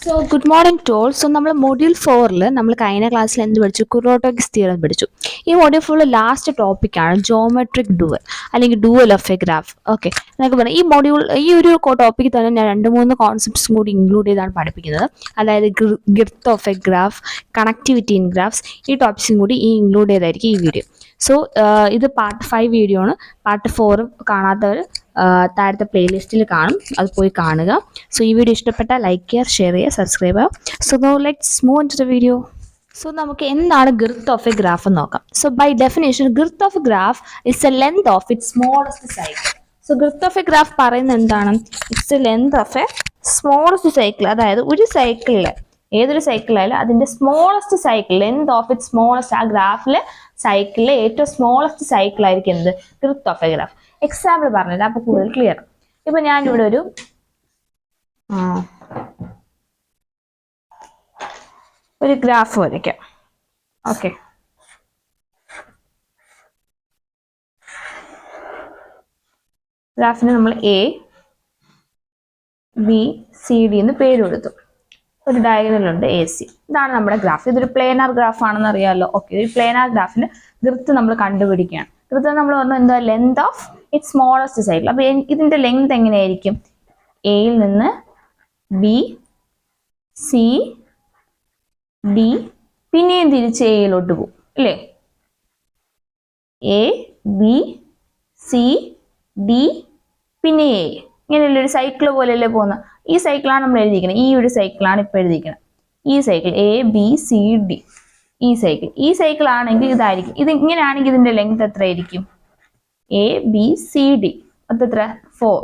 So good morning to all. So നമ്മൾ module 4 നമ്മൾ കഴിഞ്ഞ ക്ലാസ്സിൽ എന്ത് പഠിച്ചു? കുറോട്ടോക്സ് തിയറം പഠിച്ചു. ഈ മൊഡ്യൂൾ 4 ലാസ്റ്റ് ടോപ്പിക്കാണ് ജോമെട്രിക് ഡുവൽ അല്ലെങ്കിൽ dual of a graph. Okay, എന്നൊക്കെ പറഞ്ഞാൽ ഈ ഒരു ടോപ്പിക്ക് തന്നെ ഞാൻ 2-3 കോൺസെപ്റ്റ്സും കൂടി ഇൻക്ലൂഡ് ചെയ്താണ് പഠിപ്പിക്കുന്നത്. അതായത് girth of a graph, connectivity in graphs, ഈ ടോപ്പിക്സും കൂടി ഇൻക്ലൂഡ് ചെയ്തായിരിക്കും ഈ വീഡിയോ. സോ ഇത് പാർട്ട് 5 വീഡിയോ ആണ്. പാർട്ട് 4 കാണാത്തവർ താഴത്തെ പ്ലേലിസ്റ്റിൽ കാണും, അത് പോയി കാണുക. സോ ഈ വീഡിയോ ഇഷ്ടപ്പെട്ടാൽ ലൈക്ക് ചെയ്യുക, ഷെയർ ചെയ്യുക, സബ്സ്ക്രൈബ് ചെയ്യുക. So now let's move into the video. So നമുക്ക് എന്താണ് ഗിർത്ത് ഓഫ് എ ഗ്രാഫ് എന്ന് നോക്കാം. So by definition girth of a graph is a length of its smallest cycle. So girth of a graph പറയുന്നത് എന്താണ്? It's a length of a smallest cycle. അതായത് ഒരു സൈക്കിളിൽ, ഏതൊരു സൈക്കിളായാലും അതിന്റെ smallest cycle, length of it smallest, ആ ഗ്രാഫിലെ സൈക്കിളിലെ ഏറ്റവും സ്മോളസ്റ്റ് സൈക്കിൾ ആയിരിക്കും എന്ത്? Girth of a graph. Example പറഞ്ഞില്ല, അപ്പൊ കൂടുതൽ ക്ലിയർ. ഇപ്പൊ ഞാനിവിടെ ഒരു ഗ്രാഫ് വരയ്ക്കാം. ഓക്കെ, ഗ്രാഫിന് നമ്മൾ എ ബി സി ഡി എന്ന് പേര് കൊടുത്തു. ഒരു ഡയഗണൽ ഉണ്ട് എ സി. ഇതാണ് നമ്മുടെ ഗ്രാഫ്. ഇതൊരു പ്ലേനാർ ഗ്രാഫ് ആണെന്ന് അറിയാമല്ലോ. ഓക്കെ, ഒരു പ്ലേനാർ ഗ്രാഫിന് ഗിർത്ത് നമ്മൾ കണ്ടുപിടിക്കുകയാണ്. ഗിർത്ത് നമ്മൾ പറഞ്ഞു എന്താ? Length of it smallest cycle. അപ്പൊ ഇതിന്റെ ലെങ്ത് എങ്ങനെയായിരിക്കും? എയിൽ നിന്ന് ബി സി ഡി പിന്നെയും തിരിച്ച് എയിലോട്ട് പോകും അല്ലേ? എ ബി സി ഡി പിന്നെ എ, ഇങ്ങനെയല്ലേ ഒരു സൈക്കിൾ പോലെയല്ലേ പോകുന്നത്? ഈ സൈക്കിളാണ് നമ്മൾ എഴുതിയിരിക്കുന്നത്. ഈ ഒരു സൈക്കിളാണ് ഇപ്പൊ എഴുതിയിരിക്കുന്നത്. ഈ cycle A B C D, ഈ സൈക്കിൾ ആണെങ്കിൽ ഇതായിരിക്കും. ഇത് ഇങ്ങനെയാണെങ്കിൽ ഇതിന്റെ ലെങ്ത് എത്ര ആയിരിക്കും? എ ബി സി ഡി എത്ര? 4.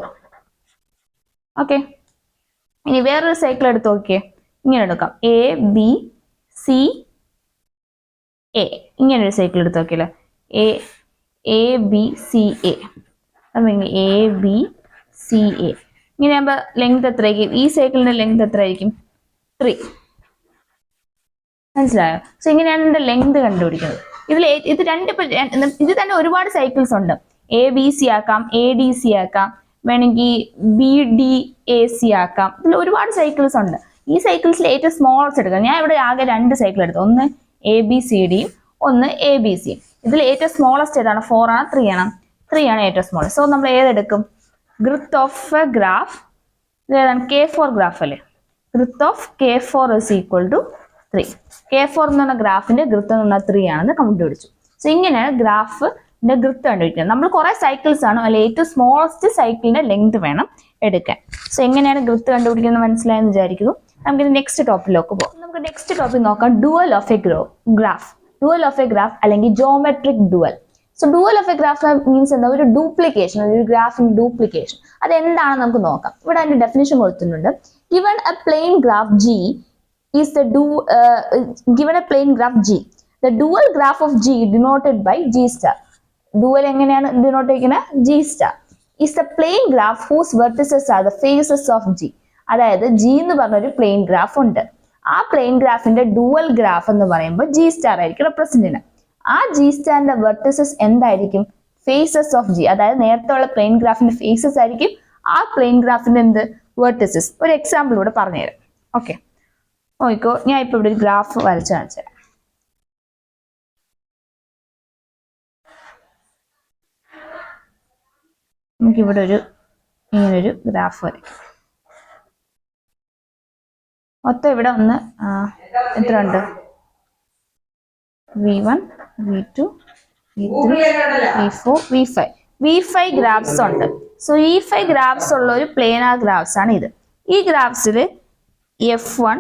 ഓക്കെ, ഇനി വേറൊരു സൈക്കിൾ എടുത്ത് നോക്കിയേ. ഇങ്ങനെ എടുക്കാം, എ ബി സി എ. ഇങ്ങനെ ഒരു സൈക്കിൾ എടുത്ത് നോക്കിയല്ലോ, A B C A. A B C A ഇങ്ങനെ ആകുമ്പോൾ ലെങ്ത് എത്രയായിരിക്കും? ഈ സൈക്കിളിന്റെ ലെങ്ത് എത്രയായിരിക്കും? 3. മനസ്സിലായോ? സോ ഇങ്ങനെയാണ് ഇതിന്റെ ലെങ്ത് കണ്ടുപിടിക്കുന്നത്. ഇത് തന്നെ ഒരുപാട് സൈക്കിൾസ് ഉണ്ട്. എ ബി സി ആക്കാം, എ ഡി സി ആക്കാം, വേണമെങ്കിൽ ബി ഡി എ സി ആക്കാം. ഇതിൽ ഒരുപാട് സൈക്കിൾസ് ഉണ്ട്. ഈ സൈക്കിൾസിൽ ഏറ്റവും സ്മോളസ്റ്റ് എടുക്കാം. ഞാൻ ഇവിടെ ആകെ 2 സൈക്കിൾ എടുത്തു. ഒന്ന് എ ബി സി ഡിയും ഒന്ന് എ ബി സിയും. ഇതിൽ ഏറ്റവും സ്മോളസ്റ്റ് ഏതാണ്? 4 ആണ്, 3 ആണ്? 3 ആണ് ഏറ്റവും സ്മോളസ്റ്റ്. സോ നമ്മൾ ഏതെടുക്കും? ഗിർത്ത് ഓഫ് എ ഗ്രാഫ് ഏതാണ്? K4 ഗ്രാഫ് അല്ലേ? ഗിർത്ത് of K4 is equal to 3. K4 എന്ന് പറഞ്ഞ ഗ്രാഫിന്റെ ഗിർത്ത് എന്ന് പറഞ്ഞാൽ 3 ആണെന്ന് കണ്ടുപിടിച്ചു. സോ ഇങ്ങനെയാണ് ഗ്രാഫിന്റെ ഗിർത്ത് കണ്ടുപിടിക്കുന്നത്. നമ്മൾ കുറെ സൈക്കിൾസ് ആണ്, അല്ലെ ഏറ്റവും സ്മോളസ്റ്റ് സൈക്കിളിന്റെ ലെങ്ത് വേണം എടുക്കാൻ. സോ എങ്ങനെയാണ് ഗിർത്ത് കണ്ടുപിടിക്കുന്നത് മനസ്സിലായെന്ന് വിചാരിക്കുന്നു. നമുക്ക് നെക്സ്റ്റ് ടോപ്പിലേക്ക് പോകാം. നമുക്ക് നെക്സ്റ്റ് ടോപ്പിക് നോക്കാം, dual of a graph. Dual of a graph അല്ലെങ്കിൽ geometric dual. So dual of a graph means എന്താ? ഒരു ഡ്യൂപ്ലിക്കേഷൻ, ഒരു ഗ്രാഫിന്റെ ഡ്യൂപ്ലിക്കേഷൻ. അത് എന്താണെന്ന് നമുക്ക് നോക്കാം. ഇവിടെ അതിന്റെ ഡെഫിനിഷൻ കൊടുത്തിട്ടുണ്ട്. Given a plane graph G is the the dual graph of G denoted by G star. Dual എങ്ങനെയാണ് denote ചെയ്യുന്നത്? G star is the plane graph whose vertices are the faces of G. അതായത് G എന്ന് പറഞ്ഞ ഒരു plain graph ഉണ്ട്. ആ plain ഗ്രാഫിന്റെ dual graph എന്ന് പറയുമ്പോൾ G star ആയിരിക്കും റെപ്രസെന്റ് ചെയ്യുന്നത്. ആ G സ്റ്റാറിന്റെ വെർട്ടിസസ് എന്തായിരിക്കും? Faces of G. അതായത് നേരത്തെ ഉള്ള പ്ലെയിൻ ഗ്രാഫിന്റെ ഫേസസ് ആയിരിക്കും ആ പ്ലെയിൻ ഗ്രാഫിന്റെ എന്ത്? വെർട്ടിസസ്. ഒരു എക്സാമ്പിൾ ഇവിടെ പറഞ്ഞുതരാം. ഓക്കെ, നോക്കോ, ഞാൻ ഇപ്പൊ ഇവിടെ ഒരു ഗ്രാഫ് വരച്ച് കാണിച്ചു തരാം. നമുക്കിവിടെ ഇങ്ങനൊരു ഗ്രാഫ് വരയ്ക്കാം. മൊത്തം ഇവിടെ ഒന്ന് എത്ര ഉണ്ട്? V1, V2, V3, V4, V5. V5 graphs ഉണ്ട്. സോ ഈ 5 ഗ്രാഫ്സ് ഉള്ള ഒരു പ്ലേനാർ ഗ്രാഫ്സ് ആണ് ഇത്. ഈ ഗ്രാഫ്സിൽ F1,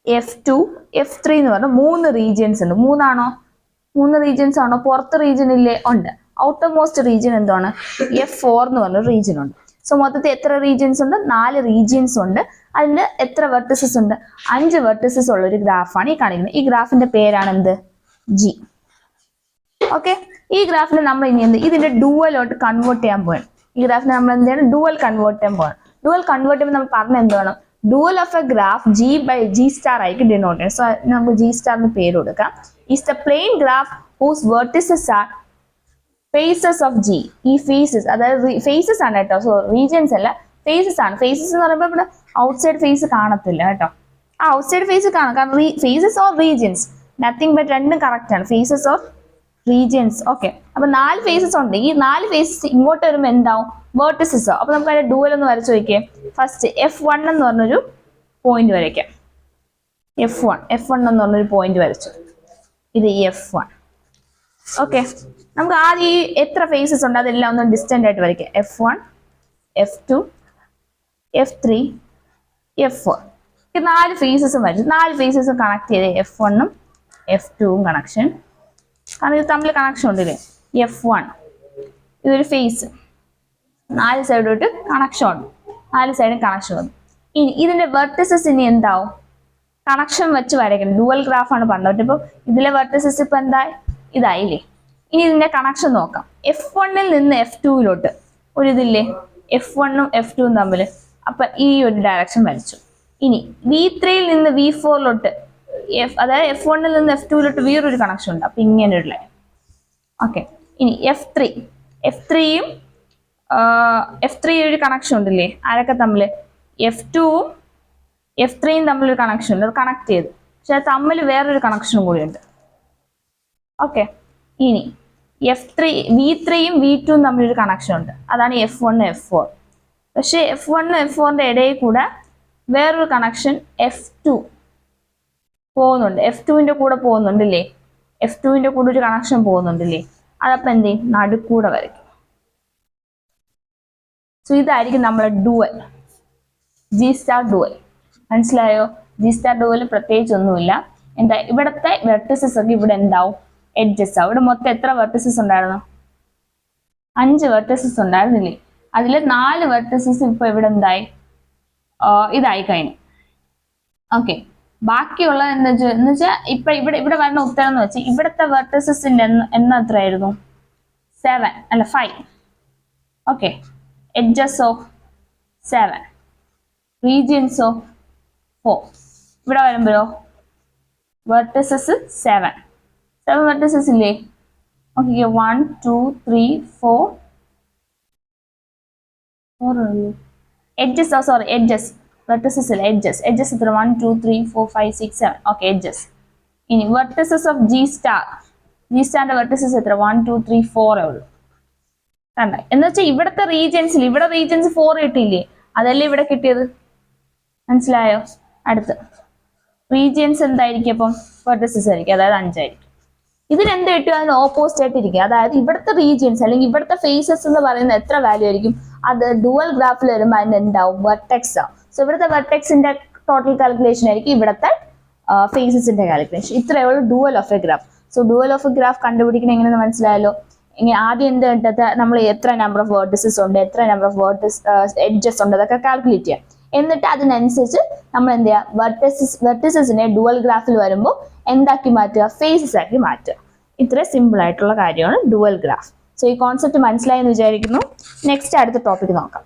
F2, F3 എന്ന് പറഞ്ഞ 3 റീജിയൻസ് ഉണ്ട്. 3 റീജിയൻസ് ആണോ? പുറത്ത് റീജിയൻ ഇല്ലേ? ഉണ്ട്. ഔട്ടർ മോസ്റ്റ് റീജിയൻ എന്താണ്? F4 എന്ന് പറഞ്ഞ റീജിയൻ ഉണ്ട്. സോ മൊത്തത്തിൽ എത്ര റീജിയൻസ് ഉണ്ട്? 4 റീജിയൻസ് ഉണ്ട്. അതിൽ എത്ര വെർട്ടിസസ് ഉണ്ട്? 5 വെർട്ടിസസ് ഉള്ള ഒരു ഗ്രാഫാണ് ഈ കാണിക്കുന്നത്. ഈ ഗ്രാഫിന്റെ പേരാണ് എന്ത്? G. ഓക്കെ, ഈ ഗ്രാഫിനെ നമ്മൾ ഇനി ഇതിന്റെ ഡുവലോട്ട് കൺവേർട്ട് ചെയ്യാൻ പോകണം. ഈ ഗ്രാഫിനെ നമ്മൾ എന്താണ്? ഡുവൽ കൺവേർട്ട് ചെയ്യാൻ പോകണം. ഡുവൽ കൺവേർട്ട് ചെയ്യുമ്പോൾ നമ്മൾ പറഞ്ഞ എന്താണ്? Dual of a graph G by G star ആയിരിക്കും ഡിനോട്ട് ചെയ്യുന്നത്. സോ നമുക്ക് G star എന്ന് പേര് കൊടുക്കാം. Is the plane graph whose vertices are faces of G. ഈ ഫേസസ്, അതായത് ഫേസസ് ആണ് കേട്ടോ. സോ റീജിയൻസ് അല്ല, ഫേസസ് ആണ്. ഫേസസ് എന്ന് പറയുമ്പോൾ ഇവിടെ ഔട്ട്സൈഡ് ഫേസ് കാണത്തില്ല കേട്ടോ. ആ ഔട്ട്സൈഡ് ഫേസ് കാണാം, കാരണം faces of regions nothing but രണ്ടും കറക്റ്റ് ആണ്. Faces of regions. ഓക്കെ, അപ്പൊ 4 ഫേസസ് ഉണ്ട്. ഈ 4 ഫേസസ് ഇങ്ങോട്ട് വരുമ്പോൾ എന്താവും? വേർട്ടിസസ്. അപ്പൊ നമുക്ക് അതിന്റെ ഡുവൽ ഒന്ന് വരച്ചു നോക്കിയേ. ഫസ്റ്റ് F1 എന്ന് പറഞ്ഞൊരു പോയിന്റ് വരയ്ക്കാം. F1 എന്ന് പറഞ്ഞൊരു പോയിന്റ് വരച്ചു. ഇത് F1. ഓക്കെ, നമുക്ക് ആദ്യം ഈ എത്ര ഫേസസ് ഉണ്ട് അതെല്ലാം ഒന്ന് ഡിസ്റ്റന്റ് ആയിട്ട് വരയ്ക്കാം. F1, F2, F3, F4. ഈ 4 ഫേസസും വരച്ചു. 4 ഫേസസും കണക്ട് ചെയ്ത് F1ഉം F2ഉം കണക്ഷൻ. കാരണം ഇത് തമ്മിൽ കണക്ഷൻ ഉണ്ടല്ലേ. F1 ഇതൊരു ഫേസ്, 4 സൈഡോട്ട് കണക്ഷൻ ഉണ്ട്. 4 സൈഡും കണക്ഷൻ ഉണ്ട്. ഇനി ഇതിന്റെ വെർട്ടിസസ് ഇനി എന്താവും? കണക്ഷൻ വെച്ച് വരയ്ക്കണം. ഡുവൽ ഗ്രാഫ് ആണ് പറഞ്ഞത്. ഇപ്പൊ ഇതിലെ വെർട്ടിസസ് ഇപ്പൊ എന്താ? ഇതായില്ലേ. ഇനി ഇതിന്റെ കണക്ഷൻ നോക്കാം. F1ൽ നിന്ന് F2യിലോട്ട് ഒരു ഇതില്ലേ, F1ഉം F2ഉം തമ്മിൽ. അപ്പൊ ഈ ഒരു ഡയറക്ഷൻ വരച്ചു. ഇനി V3യിൽ നിന്ന് V4യിലോട്ട്, അതായത് F1ൽ നിന്ന് F2യിലോട്ട് വേറൊരു കണക്ഷൻ ഉണ്ട്. അപ്പൊ ഇങ്ങനെ ഒരു ലൈൻ. ഓക്കെ, ഇനി F3യും F3 ഒരു കണക്ഷൻ ഉണ്ടല്ലേ. ആരൊക്കെ തമ്മിൽ? F2ഉം F3യും തമ്മിലൊരു കണക്ഷൻ ഉണ്ട്. അത് കണക്ട് ചെയ്തു. പക്ഷെ അത് തമ്മിൽ വേറൊരു കണക്ഷനും കൂടി ഉണ്ട്. ഓക്കെ, ഇനി V3യും V2ഉം തമ്മിലൊരു കണക്ഷൻ ഉണ്ട്. അതാണ് F1 F4. പക്ഷെ F1 F4ന്റെ ഇടയിൽ കൂടെ വേറൊരു കണക്ഷൻ F2 പോകുന്നുണ്ട്. F2ന്റെ കൂടെ പോകുന്നുണ്ടല്ലേ. F2ന്റെ കൂടെ ഒരു കണക്ഷൻ പോകുന്നുണ്ടല്ലേ. അതപ്പം എന്ത് ചെയ്യും? നടുക്കൂടെ വരയ്ക്കും. സോ ഇതായിരിക്കും നമ്മുടെ ഡുവൽ, ജി സ്റ്റാർ ഡുവൽ. മനസ്സിലായോ? ജി സ്റ്റാർ ഡുവൽ പ്രത്യേകിച്ച് ഒന്നുമില്ല. എന്താ, ഇവിടത്തെ വെർട്ടിസസ് ഒക്കെ ഇവിടെ എന്താവും? എഡ്ജസ് ആവും. ഇവിടെ മൊത്തം എത്ര വെർട്ടിസസ് ഉണ്ടായിരുന്നു? 5 വെർട്ടിസസ് ഉണ്ടായിരുന്നില്ലേ. അതിൽ 4 വെർട്ടിസസ് ഇപ്പൊ ഇവിടെ എന്തായി? ഇതായി കഴിഞ്ഞു. ഓക്കെ, ബാക്കിയുള്ള എന്ന് വെച്ചാൽ ഇപ്പൊ ഇവിടെ വരുന്ന ഉത്തരം എന്ന് വെച്ചാൽ ഇവിടുത്തെ വെർട്ടിസസിന്റെ എണ്ണം എത്രയായിരുന്നു? 7 അല്ല 5. Okay, edges of 7, regions of 4. ഇവിടെ വരുമ്പോഴോ വെർട്ടിസസ് 7 വെർട്ടിസസ് ഇല്ലേ. Okay, 1 2 3 4 edges. Sorry, edges. Vertices ഇല്ല, എഡ്ജസ്. എഡ്ജസ് എത്ര? 1 2 3 4 5 6 7. Okay, edges. ഇനി വെർട്ടിസസ് ഓഫ് ജി സ്റ്റാറിന്റെ വെർട്ടിസസ് എത്ര? 1 2 3 4 ഉള്ളൂ. കണ്ട, എന്ന് വെച്ചാൽ ഇവിടുത്തെ റീജിയൻസിൽ ഇവിടെ റീജിയൻസ് 4 കിട്ടിയില്ലേ, അതല്ലേ ഇവിടെ കിട്ടിയത്. മനസ്സിലായോ? അടുത്ത് റീജിയൻസ് എന്തായിരിക്കും? അപ്പം വെർട്ടിസസ് ആയിരിക്കും, അതായത് 5 ആയിരിക്കും. ഇതിനെന്ത് കിട്ടും? അതിന് ഓപ്പോസിറ്റ് ആയിട്ട് ഇരിക്കും. അതായത് ഇവിടുത്തെ റീജിയൻസ് അല്ലെങ്കിൽ ഇവിടുത്തെ ഫേസസ് എന്ന് പറയുന്ന എത്ര വാല്യൂ ആയിരിക്കും? അത് ഡുവൽ ഗ്രാഫിൽ വരുമ്പോൾ അതിന് എന്താവും? വെർട്ടെക്സ് ആവും. സോ ഇവിടുത്തെ വെർട്ടെക്സിന്റെ ടോട്ടൽ കാൽക്കുലേഷൻ ആയിരിക്കും ഇവിടുത്തെ ഫേസസിന്റെ കാൽക്കുലേഷൻ. ഇത്രയേ ഉള്ളൂ dual of a graph. So dual of a graph കണ്ടുപിടിക്കണം എങ്ങനെയെന്ന് മനസ്സിലായല്ലോ. ഇനി ആദ്യം എന്ത് കണ്ടത്? നമ്മൾ എത്ര നമ്പർ ഓഫ് വേർട്ടിസസ് ഉണ്ട്, എത്ര നമ്പർ ഓഫ് എഡ്ജസ് ഉണ്ട്, അതൊക്കെ കാൽക്കുലേറ്റ് ചെയ്യാം. എന്നിട്ട് അതിനനുസരിച്ച് നമ്മൾ എന്ത് ചെയ്യുക? വെർട്ടിസസിനെ ഡുവൽ ഗ്രാഫിൽ വരുമ്പോൾ എന്താക്കി മാറ്റുക? ഫേസസ് ആക്കി മാറ്റുക. ഇത്ര സിമ്പിൾ ആയിട്ടുള്ള കാര്യമാണ് ഡുവൽ ഗ്രാഫ്. സോ ഈ കോൺസെപ്റ്റ് മനസ്സിലായി എന്ന് വിചാരിക്കുന്നു. നെക്സ്റ്റ് അടുത്ത ടോപ്പിക് നോക്കാം.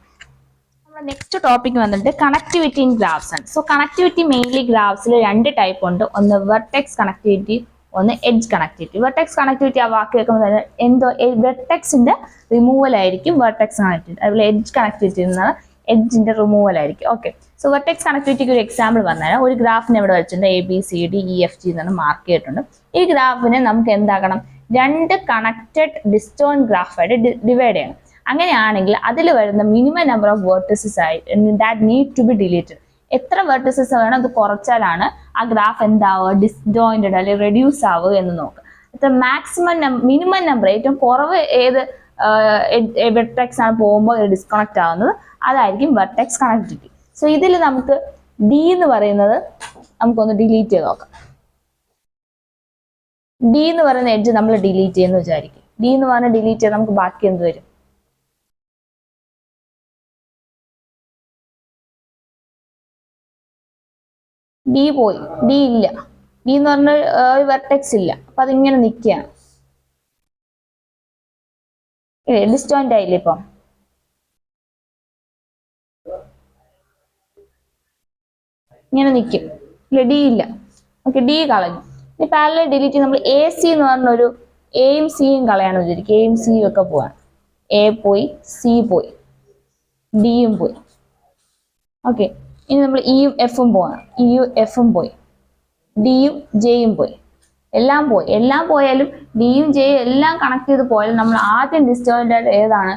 നമ്മുടെ നെക്സ്റ്റ് ടോപ്പിക് വന്നിട്ട് കണക്ടിവിറ്റി ഇൻ ഗ്രാഫ്സ് ആണ്. സോ കണക്ടിവിറ്റി മെയിൻലി ഗ്രാഫ്സിൽ 2 ടൈപ്പ് ഉണ്ട്. ഒന്ന് വെർട്ടെക്സ് കണക്ടിവിറ്റി, ഒന്ന് എഡ്ജ് കണക്ടിവിറ്റി. വെർട്ടെക്സ് കണക്ടിവിറ്റി ആ വാക്ക് കേൾക്കുമ്പോൾ തന്നെ എന്തോ വെർട്ടെക്സിന്റെ റിമൂവൽ ആയിരിക്കും വെർട്ടെക്സ് കണക്ടിവിറ്റി. അതുപോലെ എഡ്ജ് കണക്ടിവിറ്റി എന്നാണ് എഡ്ജിന്റെ റിമൂവൽ ആയിരിക്കും. ഓക്കെ, സോ വെർട്ടെക്സ് കണക്ടിവിറ്റിക്ക് ഒരു എക്സാമ്പിൾ പറഞ്ഞുതരാം. ഒരു ഗ്രാഫിനെ ഇവിടെ വെച്ചിട്ടുണ്ട് ABCDEFG എന്നാണ് മാർക്ക് ചെയ്തിട്ടുണ്ട്. ഈ ഗ്രാഫിനെ നമുക്ക് എന്താക്കണം? 2 കണക്റ്റഡ് ഡിസ്റ്റോൺ ഗ്രാഫായിട്ട് ഡിവൈഡ് ചെയ്യണം. അങ്ങനെയാണെങ്കിൽ അതിൽ വരുന്ന മിനിമം നമ്പർ ഓഫ് വെർട്ടിസസ് ആയി that need to be deleted. എത്ര വെർട്ടിസസ് വേണം അത് കുറച്ചാലാണ് ആ ഗ്രാഫ് എന്താവുക? ഡിസ്ജോയിന്റഡ് അല്ലെങ്കിൽ റെഡ്യൂസ് ആവുക എന്ന് നോക്കുക. എത്ര മിനിമം നമ്പർ, ഏറ്റവും കുറവ് ഏത് വെർട്ടെക്സ് ആണ് പോകുമ്പോൾ ഡിസ്കണക്ട് ആവുന്നത്, അതായിരിക്കും വെർട്ടെക്സ് കണക്ടിവിറ്റി. സോ ഇതിൽ നമുക്ക് ഡി എന്ന് പറയുന്നത് നമുക്കൊന്ന് ഡിലീറ്റ് ചെയ്ത് നോക്കാം. ഡി എന്ന് പറയുന്ന എഡ്ജ് നമ്മൾ ഡിലീറ്റ് ചെയ്യുന്ന വിചാരിക്കും. ഡി എന്ന് പറഞ്ഞാൽ ഡിലീറ്റ് ചെയ്ത് നമുക്ക് ബാക്കി എന്ത് വരും? ഡി പോയി, ഡി ഇല്ല. ഡി എന്ന് പറഞ്ഞ ഒരു വെർട്ടെക്സ് ഇല്ല. അപ്പൊ അതിങ്ങനെ നിൽക്കുകയാണ്. ഡിസ്റ്റോയിന്റ് ആയില്ലേ ഇപ്പം? ഇങ്ങനെ നിൽക്കും. ഇല്ല, ഡി ഇല്ല. ഓക്കെ, ഡി കളഞ്ഞു. ഇനി പാരലൽ ഡിലീറ്റ് ചെയ്ത് നമ്മൾ AC എന്ന് പറഞ്ഞൊരു എയും സിയും കളയാണെന്ന് വിചാരിക്കും. എയും സിയും ഒക്കെ പോവാൻ. എ പോയി, സി പോയി, ഡിയും പോയി. ഓക്കെ, ഇനി നമ്മൾ ഇയും എഫും പോകണം. ഇയും എഫും പോയി, ഡിയും ജെയും പോയി, എല്ലാം പോയി. എല്ലാം പോയാലും ഡിയും ജെയും എല്ലാം കണക്ട് ചെയ്ത് പോയാലും നമ്മൾ ആദ്യം ഡിസ്റ്റോയിന്റ് ആയിട്ട് ഏതാണ്,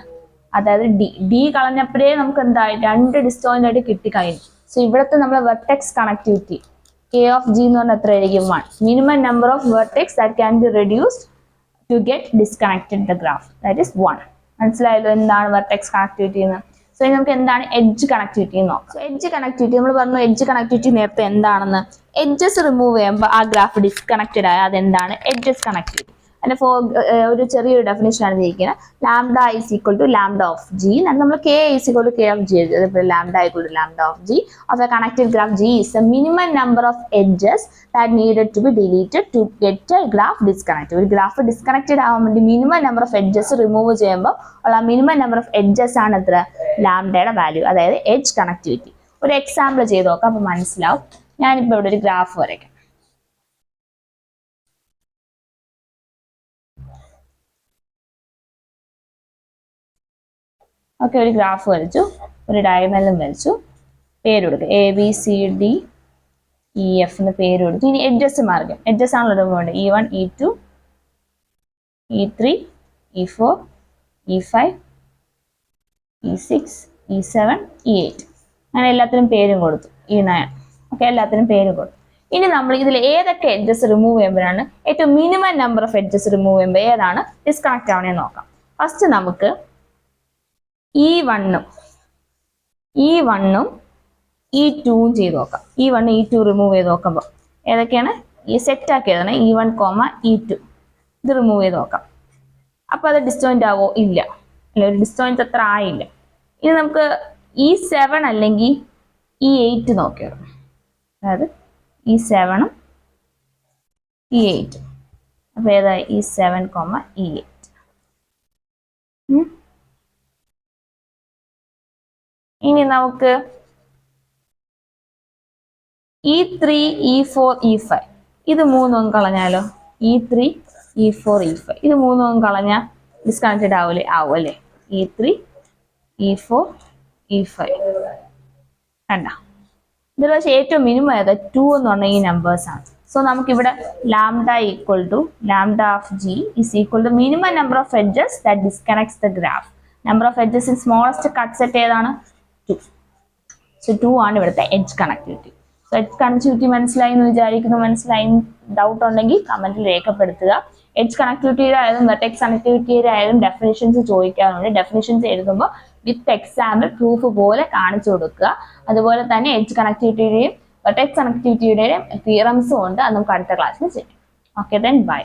അതായത് ഡി കളഞ്ഞപ്പോഴേ നമുക്ക് എന്തായി 2 ഡിസ്റ്റോയിന്റ് ആയിട്ട് കിട്ടിക്കഴിഞ്ഞു. സോ ഇവിടുത്തെ നമ്മൾ vertex connectivity K of G എന്ന് പറഞ്ഞാൽ എത്രയായിരിക്കും? 1. Minimum number of vertex that can be reduced to get disconnected the graph, that is 1. മനസ്സിലായല്ലോ എന്താണ് വെർട്ടെക്സ് കണക്ടിവിറ്റി എന്ന്? സോ ഇനി നമുക്ക് എന്താണ് എഡ്ജ് കണക്ടിവിറ്റി എന്ന് നോക്കാം. എഡ്ജ് കണക്ടിവിറ്റി നമ്മൾ പറഞ്ഞു. എഡ്ജ് കണക്ടിവിറ്റി നേരത്തെ എന്താണെന്ന്, എഡ്ജസ് റിമൂവ് ചെയ്യുമ്പോൾ ആ ഗ്രാഫ് ഡിസ്കണക്റ്റഡ് ആയ അതെന്താണ് എഡ്ജസ് കണക്ടിവിറ്റി. അതിന്റെ ഒരു ചെറിയൊരു ഡെഫിനേഷൻ ആണ് ഇരിക്കുന്നത്. Lambda is equal to lambda of G, നമ്മൾ K is equal to K of G, lambda equal to lambda of G of a connected graph. G is a minimum number of edges that needed to be deleted to get a graph disconnected. ഒരു graph disconnected ആവാൻ വേണ്ടി minimum number of edges remove ചെയ്യുമ്പോൾ ഉള്ള minimum number of edges ആണ് എത്ര? ലാംഡയുടെ value, അതായത് edge connectivity. ഒരു എക്സാമ്പിൾ ചെയ്ത് നോക്കാം, അപ്പൊ മനസ്സിലാവും. ഞാനിപ്പോ ഇവിടെ ഒരു ഗ്രാഫ് വരയ്ക്കാം. ഓക്കെ, ഒരു ഗ്രാഫ് വരച്ചു, ഒരു ഡയഗണലും വരച്ചു, പേര് കൊടുക്കുക A B C D E F എന്ന് പേര് കൊടുത്തു. ഇനി എഡ്ജസ് മാർഗം, എഡ്ജസ് ആണല്ലോ ഇടുമ്പോൾ E1 E2 E3 E4 E5 E6 E7 E8 അങ്ങനെ എല്ലാത്തിനും പേരും കൊടുത്തു. E9. ഓക്കെ, എല്ലാത്തിനും പേരും കൊടുത്തു. ഇനി നമ്മൾ ഇതിൽ ഏതൊക്കെ എഡ്ജസ് റിമൂവ് ചെയ്യുമ്പോഴാണ് ഏറ്റവും minimum number of edges remove ചെയ്യുമ്പോൾ ഏതാണ് ഡിസ്കണക്ട് ആവണേന്ന് നോക്കാം. ഫസ്റ്റ് നമുക്ക് E1ഉം E2ഉം ചെയ്ത് നോക്കാം. E1 E2 റിമൂവ് ചെയ്ത് നോക്കുമ്പോൾ ഏതൊക്കെയാണ് ഈ സെറ്റ് ആക്കിയതാണ് E1, E2. ഇത് റിമൂവ് ചെയ്ത് നോക്കാം. അപ്പൊ അത് ഡിസ്റ്റോയിന്റ് ആവോ? ഇല്ല, അല്ല, ഒരു ഡിസ്റ്റോയിന്റ് അത്ര ആയില്ല. ഇനി നമുക്ക് E7 അല്ലെങ്കിൽ E8 നോക്കിയോ, അതായത് E7ഉം E8. അപ്പൊ ഏതാ E7, E8. ഇനി നമുക്ക് E3 E4 E5 ഇത് മൂന്നും കളഞ്ഞാലോ? E3 E4 E5 ഇത് മൂന്നും കളഞ്ഞാൽ ഡിസ്കണക്റ്റഡ് ആവൂലേ? ആവും അല്ലേ? E3 E4 E5 കണ്ട. ഇതിൽ വെച്ച് ഏറ്റവും മിനിമം ഏതാ? 2 എന്ന് പറഞ്ഞ ഈ നമ്പേഴ്സ് ആണ്. സോ നമുക്കിവിടെ lambda equal to lambda of G is equal to minimum number of edges that disconnects the graph. Number of edges in smallest cut set ഏതാണ്? 2. സോ 2 ആണ് ഇവിടുത്തെ edge connectivity. So edge connectivity മനസ്സിലായി എന്ന് വിചാരിക്കുന്നു. മനസ്സിലായി doubt ഉണ്ടെങ്കിൽ കമന്റിൽ രേഖപ്പെടുത്തുക. എഡ്ജ് കണക്ടിവിറ്റിയുടെ ആയാലും വെർട്ടെക്സ് കണക്ടിവിറ്റിയുടെ ആയാലും ഡെഫിനിഷൻസ് ചോദിക്കാറുണ്ട്. ഡെഫിനിഷൻസ് എഴുതുമ്പോൾ വിത്ത് എക്സാമ്പിൾ പ്രൂഫ് പോലെ കാണിച്ചു കൊടുക്കുക. അതുപോലെ തന്നെ എഡ്ജ് കണക്ടിവിറ്റിയുടെയും വെർട്ടെക്സ് കണക്ടിവിറ്റിയുടെയും തിയറംസും ഉണ്ട്. അത് നമുക്ക് അടുത്ത ക്ലാസ്സിൽ ചെയ്യും. Okay, then bye.